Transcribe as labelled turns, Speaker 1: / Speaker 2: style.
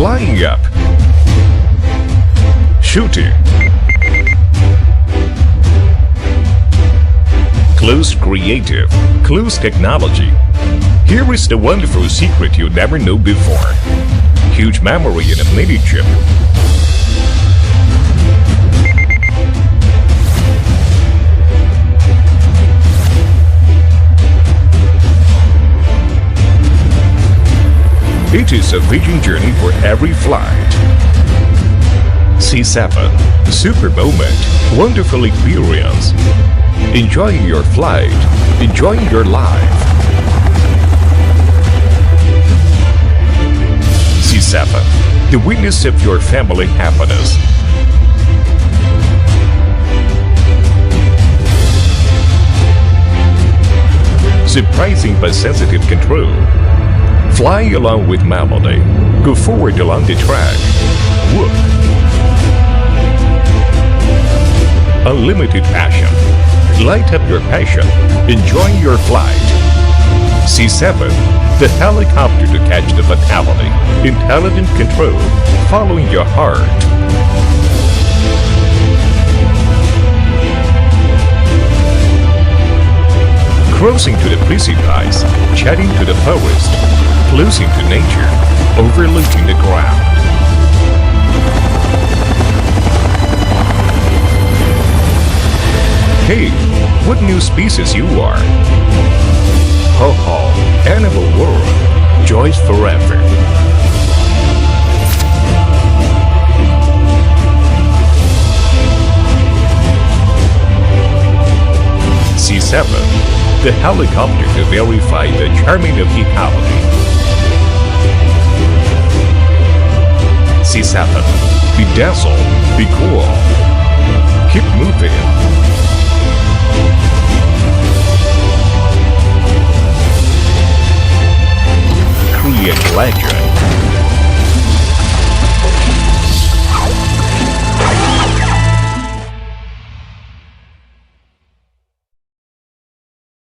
Speaker 1: Flying up. Shooting. Close creative. Close technology. Here is the wonderful secret you never knew before. Huge memory in a mini chip. It is a vision journey for every flight. C7. Super moment. Wonderful experience. Enjoying your flight. Enjoying your life. C7. The witness of your family happiness. Surprising but sensitive control. Fly along with melody. Go forward along the track. Whoop. Unlimited passion. Light up your passion. Enjoy your flight. C7. The helicopter to catch the fatality. Intelligent control. Following your heart. Crossing to the precipice. Chatting to the forest. Closing to nature, overlooking the ground. Hey, what new species you are? Ho ho, animal world, joys forever. C7, the helicopter to verify the charming of equality. C7. Be dazzled. Be cool. Keep moving. Create legend.